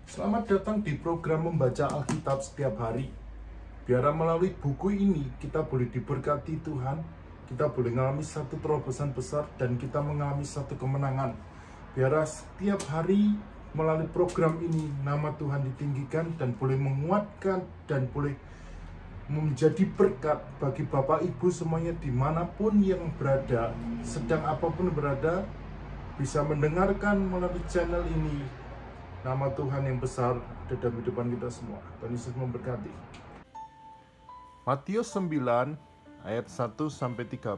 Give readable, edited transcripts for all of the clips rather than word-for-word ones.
Selamat datang di program membaca Alkitab setiap hari. Biar melalui buku ini kita boleh diberkati Tuhan, kita boleh mengalami satu terobosan besar dan kita mengalami satu kemenangan. Biar setiap hari melalui program ini nama Tuhan ditinggikan dan boleh menguatkan dan boleh menjadi berkat bagi Bapak Ibu semuanya dimanapun yang berada, sedang apapun berada, bisa mendengarkan melalui channel ini. Nama Tuhan yang besar ada dalam kehidupan kita semua. Tuhan Yesus memberkati. Matius 9 ayat 1-38.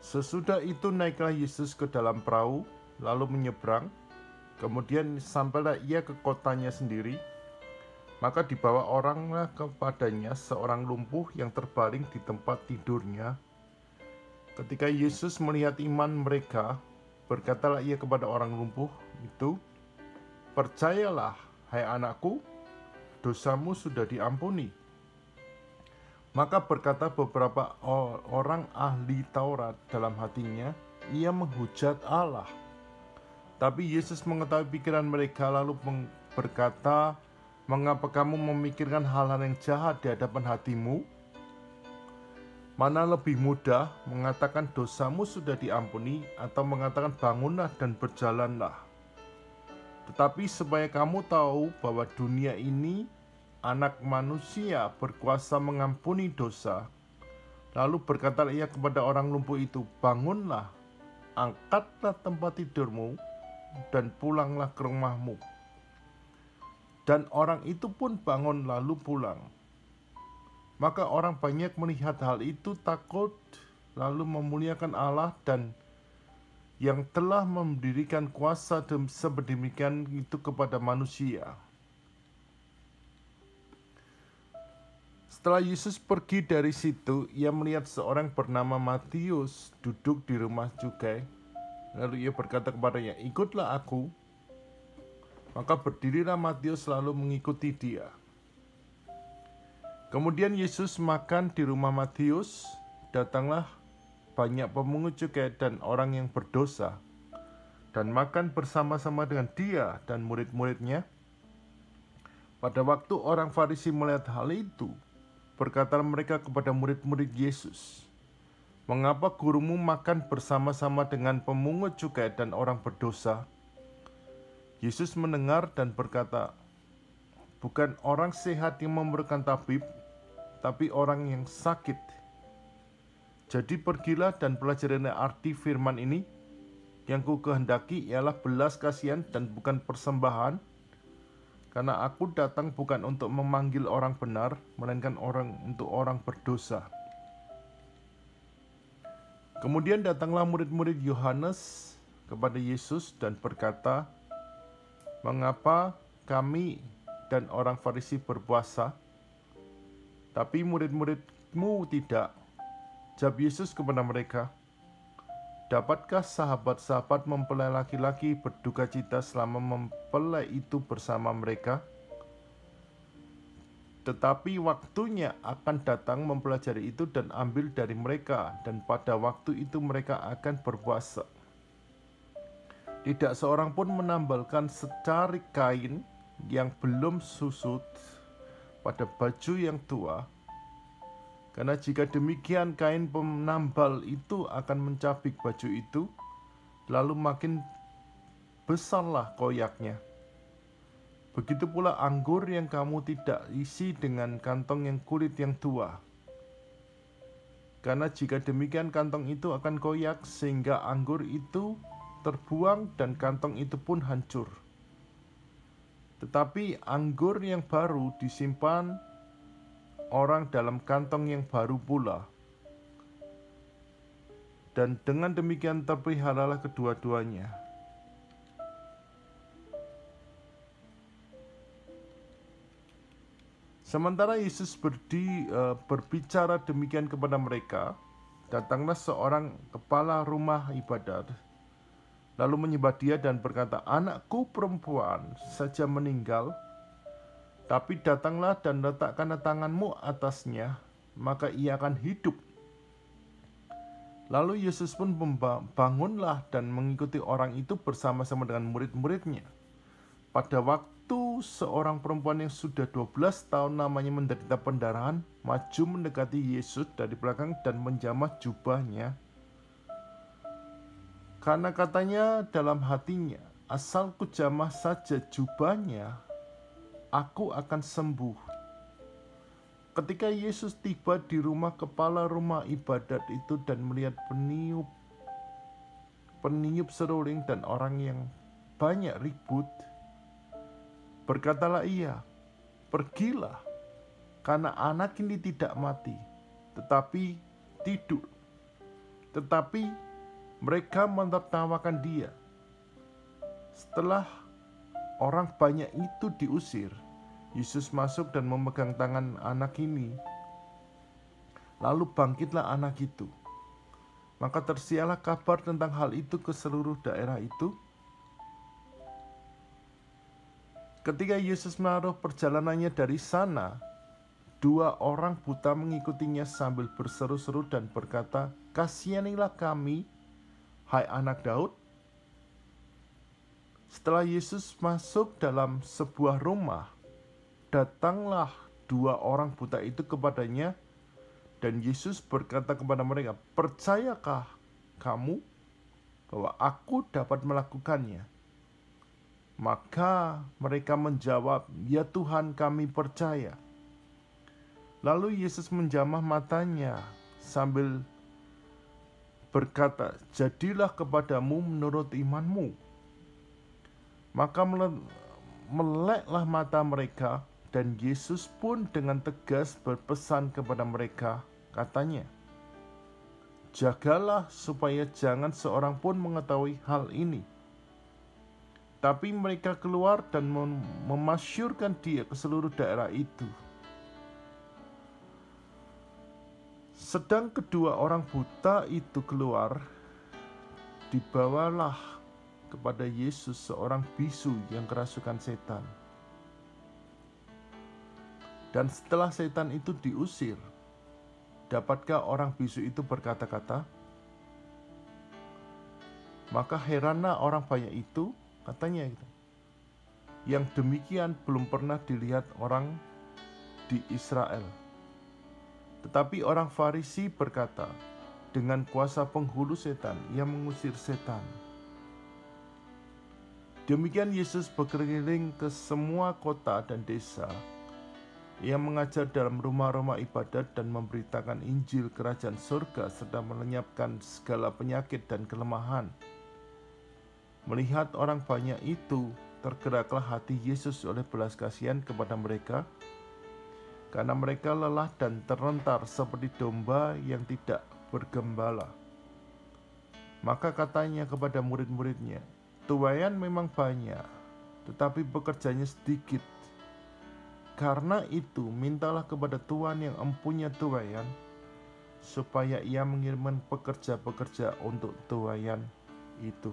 Sesudah itu naiklah Yesus ke dalam perahu, lalu menyeberang. Kemudian sampailah ia ke kotanya sendiri. Maka dibawa oranglah kepadanya seorang lumpuh yang terbaring di tempat tidurnya. Ketika Yesus melihat iman mereka, berkatalah ia kepada orang lumpuh itu, "Percayalah, hai anakku, dosamu sudah diampuni." Maka berkata beberapa orang ahli Taurat dalam hatinya, ia menghujat Allah. Tapi Yesus mengetahui pikiran mereka lalu berkata, "Mengapa kamu memikirkan hal-hal yang jahat di hadapan hatimu? Mana lebih mudah mengatakan dosamu sudah diampuni atau mengatakan bangunlah dan berjalanlah? Tetapi supaya kamu tahu bahwa dunia ini Anak Manusia berkuasa mengampuni dosa." Lalu berkatalah ia kepada orang lumpuh itu, "Bangunlah, angkatlah tempat tidurmu dan pulanglah ke rumahmu." Dan orang itu pun bangun lalu pulang. Maka orang banyak melihat hal itu takut, lalu memuliakan Allah dan yang telah mendirikan kuasa sedemikian itu kepada manusia. Setelah Yesus pergi dari situ, ia melihat seorang bernama Matius duduk di rumah cukai. Lalu ia berkata kepadanya, "Ikutlah aku." Maka berdirilah Matius lalu mengikuti dia. Kemudian Yesus makan di rumah Matius. Datanglah banyak pemungut cukai dan orang yang berdosa, dan makan bersama-sama dengan dia dan murid-muridnya. Pada waktu orang Farisi melihat hal itu, berkatalah mereka kepada murid-murid Yesus, "Mengapa gurumu makan bersama-sama dengan pemungut cukai dan orang berdosa?" Yesus mendengar dan berkata, "Bukan orang sehat yang memerlukan tabib, tapi orang yang sakit. Jadi pergilah dan pelajarilah arti firman ini. Yang ku kehendaki ialah belas kasihan dan bukan persembahan, karena aku datang bukan untuk memanggil orang benar, melainkan untuk orang berdosa." Kemudian datanglah murid-murid Yohanes kepada Yesus dan berkata, "Mengapa kami dan orang Farisi berpuasa, tapi murid-muridmu tidak?" Jawab Yesus kepada mereka, "Dapatkah sahabat-sahabat mempelai laki-laki berduka cita selama mempelai itu bersama mereka? Tetapi waktunya akan datang mempelajari itu dan ambil dari mereka, dan pada waktu itu mereka akan berpuasa. Tidak seorang pun menambalkan secarik kain yang belum susut pada baju yang tua, karena jika demikian kain penambal itu akan mencabik baju itu, lalu makin besarlah koyaknya. Begitu pula anggur yang kamu tidak isi dengan kantong yang kulit yang tua, karena jika demikian kantong itu akan koyak sehingga anggur itu terbuang dan kantong itu pun hancur. Tetapi anggur yang baru disimpan orang dalam kantong yang baru pula, dan dengan demikian terpeliharalah kedua-duanya." Sementara Yesus berbicara demikian kepada mereka, datanglah seorang kepala rumah ibadat, lalu menyembah dia dan berkata, "Anakku perempuan saja meninggal, tapi datanglah dan letakkanlah tanganmu atasnya, maka ia akan hidup." Lalu Yesus pun bangunlah dan mengikuti orang itu bersama-sama dengan murid-muridnya. pada waktu seorang perempuan yang sudah 12 tahun namanya menderita pendarahan maju mendekati Yesus dari belakang dan menjamah jubahnya. Karena katanya dalam hatinya, asal ku jamah saja jubahnya, aku akan sembuh. Ketika Yesus tiba di rumah kepala rumah ibadat itu dan melihat peniup seruling dan orang yang banyak ribut, berkatalah ia, "Pergilah, karena anak ini tidak mati, tetapi tidur." Tetapi mereka menertawakan dia. Setelah orang banyak itu diusir, Yesus masuk dan memegang tangan anak ini. Lalu bangkitlah anak itu. Maka tersiarlah kabar tentang hal itu ke seluruh daerah itu. Ketika Yesus menaruh perjalanannya dari sana, 2 orang buta mengikutinya sambil berseru-seru dan berkata, "Kasihanilah kami, hai anak Daud." Setelah Yesus masuk dalam sebuah rumah, datanglah 2 orang buta itu kepadanya, dan Yesus berkata kepada mereka, "Percayakah kamu bahwa aku dapat melakukannya?" Maka mereka menjawab, "Ya Tuhan, kami percaya." Lalu Yesus menjamah matanya sambil berkata, "Jadilah kepadamu menurut imanmu." Maka meleklah mata mereka, dan Yesus pun dengan tegas berpesan kepada mereka, katanya, "Jagalah supaya jangan seorang pun mengetahui hal ini." Tapi mereka keluar dan memasyurkan dia ke seluruh daerah itu. Sedang kedua orang buta itu keluar, dibawalah kepada Yesus seorang bisu yang kerasukan setan. Dan setelah setan itu diusir, dapatkah orang bisu itu berkata-kata? Maka heranlah orang banyak itu, katanya gitu, yang demikian belum pernah dilihat orang di Israel. Tetapi orang Farisi berkata, dengan kuasa penghulu setan ia mengusir setan. Demikian Yesus berkeliling ke semua kota dan desa. Ia mengajar dalam rumah-rumah ibadat dan memberitakan Injil kerajaan surga serta melenyapkan segala penyakit dan kelemahan. Melihat orang banyak itu, tergeraklah hati Yesus oleh belas kasihan kepada mereka, karena mereka lelah dan terlentar seperti domba yang tidak bergembala. Maka katanya kepada murid-muridnya, "Tuaian memang banyak, tetapi pekerjanya sedikit. Karena itu mintalah kepada Tuhan yang empunya tuaian, supaya ia mengirimkan pekerja-pekerja untuk tuaian itu."